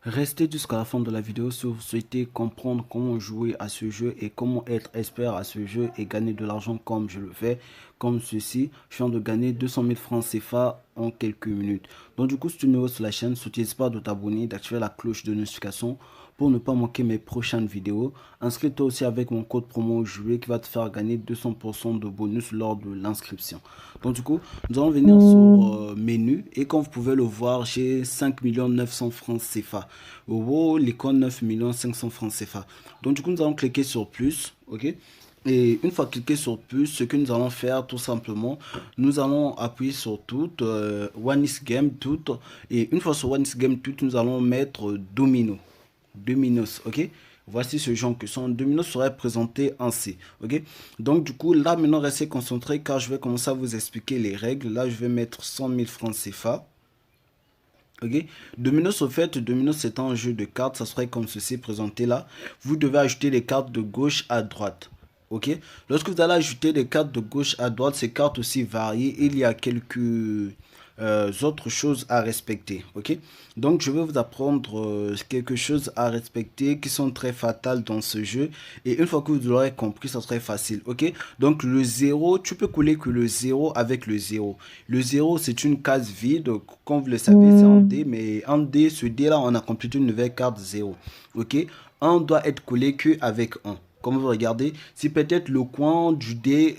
Restez jusqu'à la fin de la vidéo si vous souhaitez comprendre comment jouer à ce jeu et comment être expert à ce jeu et gagner de l'argent comme je le fais, comme ceci. Je viens de gagner 200 000 francs CFA en quelques minutes. Donc du coup, si tu es nouveau sur la chaîne, n'oublie pas de t'abonner, d'activer la cloche de notification pour ne pas manquer mes prochaines vidéos. Inscris-toi aussi avec mon code promo jouer qui va te faire gagner 200% de bonus lors de l'inscription. Donc du coup, nous allons venir sur menu et comme vous pouvez le voir, j'ai 5 900 francs CFA. Oh, l'icône 9 500 francs CFA. Donc du coup, nous allons cliquer sur plus, ok? Et une fois cliqué sur plus, ce que nous allons faire tout simplement, nous allons appuyer sur tout, One is Game, tout. Et une fois sur One is Game, tout, nous allons mettre Domino. Dominos, ok? Voici ce genre que son Dominos serait présenté ainsi, ok? Donc du coup, là maintenant, restez concentré car je vais commencer à vous expliquer les règles. Là, je vais mettre 100 000 francs CFA. Ok, Dominos au fait, Dominos c'est un jeu de cartes, ça serait comme ceci présenté là. Vous devez ajouter les cartes de gauche à droite. Ok, lorsque vous allez ajouter les cartes de gauche à droite, ces cartes aussi varient. Il y a quelques autres choses à respecter. Ok, donc je vais vous apprendre quelque chose à respecter qui sont très fatales dans ce jeu. Et une fois que vous l'aurez compris, ça serait facile. Ok, donc le 0, tu peux coller que le 0 avec le 0. Le 0, c'est une case vide. Comme vous le savez, c'est un dé. Mais un dé, ce dé là, on a complété une nouvelle carte 0. Ok, 1 doit être collé que avec 1. Comme vous regardez, si peut-être le coin du dé,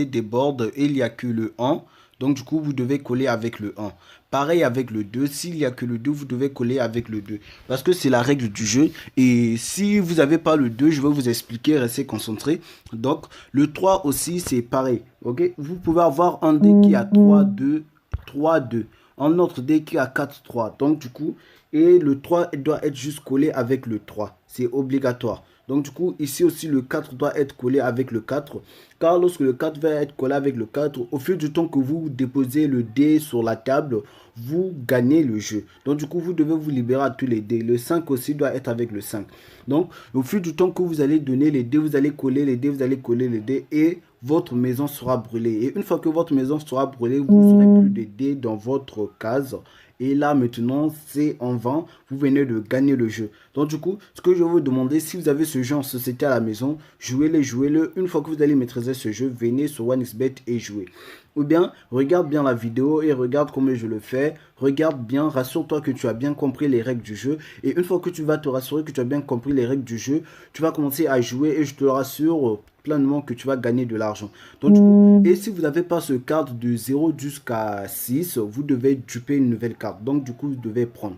déborde et il n'y a que le 1, donc du coup vous devez coller avec le 1. Pareil avec le 2, s'il n'y a que le 2, vous devez coller avec le 2. Parce que c'est la règle du jeu. Et si vous n'avez pas le 2, je vais vous expliquer, restez concentrés. Donc le 3 aussi, c'est pareil. Ok, vous pouvez avoir un dé qui a 3, 2, 3, 2. Un autre dé qui a 4, 3. Donc du coup, et le 3 doit être juste collé avec le 3. C'est obligatoire. Donc du coup, ici aussi, le 4 doit être collé avec le 4. Car lorsque le 4 va être collé avec le 4, au fil du temps que vous déposez le dé sur la table, vous gagnez le jeu. Donc du coup, vous devez vous libérer à tous les dés. Le 5 aussi doit être avec le 5. Donc, au fil du temps que vous allez donner les dés, vous allez coller les dés, vous allez coller les dés et votre maison sera brûlée. Et une fois que votre maison sera brûlée, vous n'aurez plus de dés dans votre case. Et là, maintenant, c'est en vain. Vous venez de gagner le jeu. Donc, du coup, ce que je vais vous demander, si vous avez ce jeu en société à la maison, jouez-le, jouez-le. Une fois que vous allez maîtriser ce jeu, venez sur OneXBet et jouez. Ou bien, regarde bien la vidéo et regarde comment je le fais. Regarde bien, rassure-toi que tu as bien compris les règles du jeu. Et une fois que tu vas te rassurer que tu as bien compris les règles du jeu, tu vas commencer à jouer et je te rassure pleinement que tu vas gagner de l'argent. Donc, du coup, et si vous n'avez pas ce carte de 0 jusqu'à 6, vous devez duper une nouvelle carte. Donc, du coup, vous devez prendre.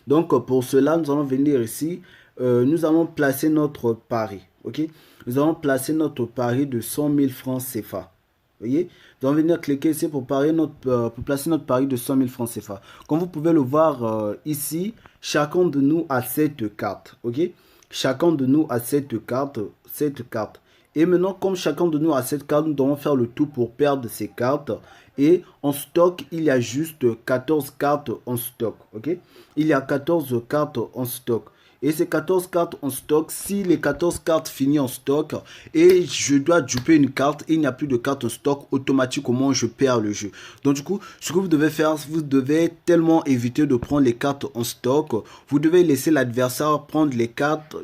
Donc, pour cela, nous allons venir ici. Nous allons placer notre pari. Ok? Nous allons placer notre pari de 100 000 francs CFA. Vous voyez? Nous allons venir cliquer ici pour placer notre pari de 100 000 francs CFA. Comme vous pouvez le voir ici, chacun de nous a cette carte. Ok? Chacun de nous a cette carte. Et maintenant, comme chacun de nous a cette carte, nous devons faire le tout pour perdre ces cartes. Et en stock, il y a juste 14 cartes en stock. Ok? Il y a 14 cartes en stock. Et ces 14 cartes en stock, si les 14 cartes finissent en stock et je dois duper une carte et il n'y a plus de carte en stock, automatiquement je perds le jeu. Donc du coup, ce que vous devez faire, vous devez tellement éviter de prendre les cartes en stock. Vous devez laisser l'adversaire prendre les cartes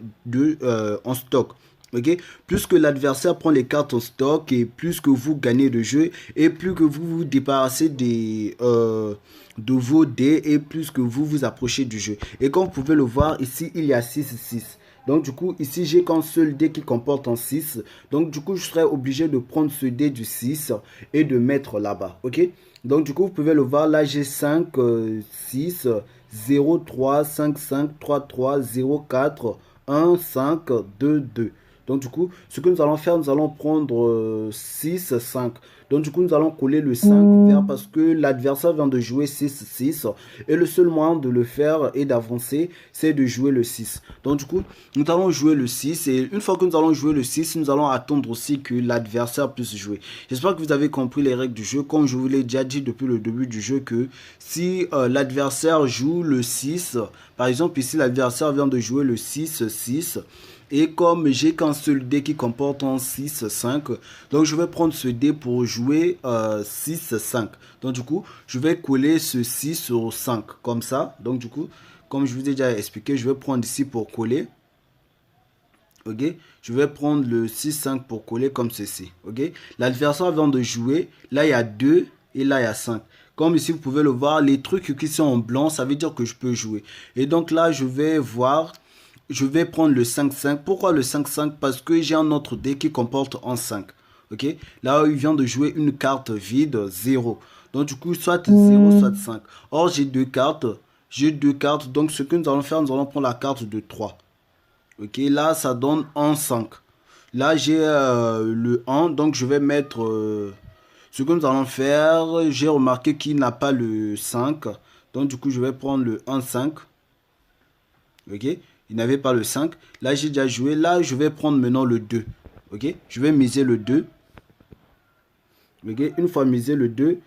en stock. Ok, plus que l'adversaire prend les cartes en stock et plus que vous gagnez de jeu et plus que vous vous débarrassez de vos dés et plus que vous vous approchez du jeu. Et comme vous pouvez le voir ici, il y a 6. Donc du coup, ici, j'ai qu'un seul dé qui comporte un 6. Donc du coup, je serai obligé de prendre ce dé du 6 et de mettre là-bas. Ok, donc du coup, vous pouvez le voir. Là, j'ai 5, 6, 0, 3, 5, 5, 3, 3, 0, 4, 1, 5, 2, 2. Donc du coup, ce que nous allons faire, nous allons prendre 6, 5. Donc du coup, nous allons coller le 5 vert parce que l'adversaire vient de jouer 6, 6. Et le seul moyen de le faire et d'avancer, c'est de jouer le 6. Donc du coup, nous allons jouer le 6. Et une fois que nous allons jouer le 6, nous allons attendre aussi que l'adversaire puisse jouer. J'espère que vous avez compris les règles du jeu. Comme je vous l'ai déjà dit depuis le début du jeu que si l'adversaire joue le 6, par exemple ici l'adversaire vient de jouer le 6, 6. Et comme j'ai qu'un seul dé qui comporte un 6, 5, donc je vais prendre ce dé pour jouer 6, 5. Donc du coup, je vais coller ce 6 sur 5, comme ça. Donc du coup, comme je vous ai déjà expliqué, je vais prendre ici pour coller. Ok, je vais prendre le 6-5 pour coller comme ceci. Ok, l'adversaire vient de jouer. Là, il y a 2 et là, il y a 5. Comme ici, vous pouvez le voir, les trucs qui sont en blanc, ça veut dire que je peux jouer. Et donc là, je vais voir, je vais prendre le 5-5. Pourquoi le 5-5? Parce que j'ai un autre dé qui comporte un 5. Ok, là, il vient de jouer une carte vide, 0. Donc du coup, soit 0, soit 5. Or, j'ai deux cartes. J'ai deux cartes. Donc ce que nous allons faire, nous allons prendre la carte de 3. Ok, là, ça donne un 5. Là, j'ai le 1, donc je vais mettre ce que nous allons faire. J'ai remarqué qu'il n'a pas le 5. Donc, du coup, je vais prendre le 1, 5. Ok, il n'avait pas le 5. Là, j'ai déjà joué. Là, je vais prendre maintenant le 2. Ok, je vais miser le 2. Ok, une fois misé le 2.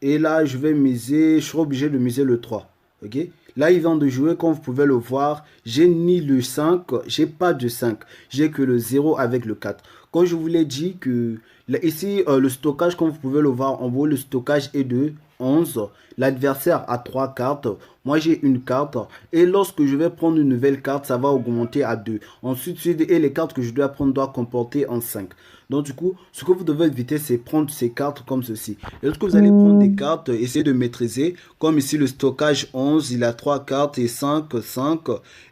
Et là, je vais miser, je serai obligé de miser le 3. Ok, là, il vient de jouer, comme vous pouvez le voir. J'ai ni le 5, j'ai pas de 5. J'ai que le 0 avec le 4. Comme je vous l'ai dit que là, ici, le stockage, comme vous pouvez le voir, en gros, le stockage est de 11. L'adversaire a 3 cartes. Moi, j'ai une carte. Et lorsque je vais prendre une nouvelle carte, ça va augmenter à 2. Ensuite, et les cartes que je dois prendre doivent comporter en 5. Donc, du coup, ce que vous devez éviter, c'est prendre ces cartes comme ceci. Et lorsque vous allez prendre des cartes, essayez de maîtriser. Comme ici, le stockage 11, il a 3 cartes et 5.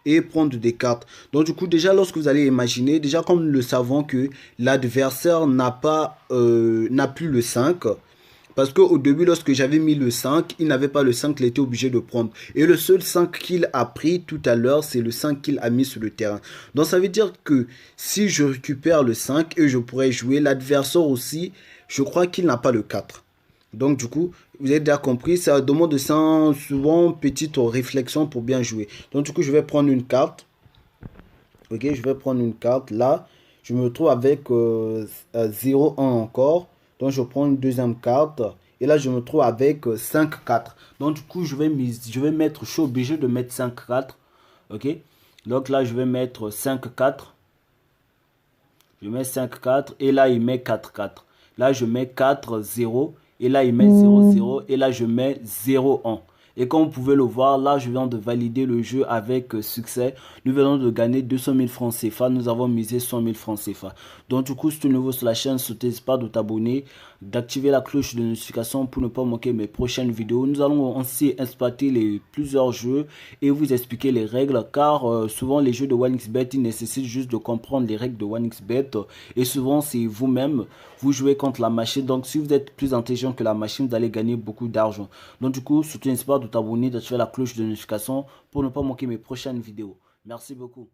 Et prendre des cartes. Donc, du coup, déjà, lorsque vous allez imaginer, déjà, comme nous le savons que l'adversaire n'a plus le 5. Parce qu'au début, lorsque j'avais mis le 5, il n'avait pas le 5, il était obligé de prendre. Et le seul 5 qu'il a pris tout à l'heure, c'est le 5 qu'il a mis sur le terrain. Donc ça veut dire que si je récupère le 5 et je pourrais jouer, l'adversaire aussi, je crois qu'il n'a pas le 4. Donc du coup, vous avez déjà compris, ça demande souvent une petite réflexion pour bien jouer. Donc du coup, je vais prendre une carte. Ok, je vais prendre une carte. Là, je me trouve avec 0, 1 encore. Donc, je prends une deuxième carte. Et là, je me trouve avec 5, 4. Donc, du coup, je vais mettre, je suis obligé de mettre 5, 4. Ok. Donc là, je vais mettre 5, 4. Je mets 5, 4. Et là, il met 4, 4. Là, je mets 4, 0. Et là, il met 0, 0. Et là, je mets 0, 1. Et comme vous pouvez le voir, là, je viens de valider le jeu avec succès. Nous venons de gagner 200 000 francs CFA. Nous avons misé 100 000 francs CFA. Donc, du coup, si tu es nouveau sur la chaîne, n'hésite pas de t'abonner, d'activer la cloche de notification pour ne pas manquer mes prochaines vidéos. Nous allons aussi exploiter plusieurs jeux et vous expliquer les règles. Car souvent, les jeux de 1xBet, ils nécessitent juste de comprendre les règles de 1xBet. Et souvent, c'est vous-même, vous jouez contre la machine. Donc, si vous êtes plus intelligent que la machine, vous allez gagner beaucoup d'argent. Donc, du coup, surtout, n'hésite pas de t'abonner, d'activer la cloche de notification pour ne pas manquer mes prochaines vidéos. Merci beaucoup.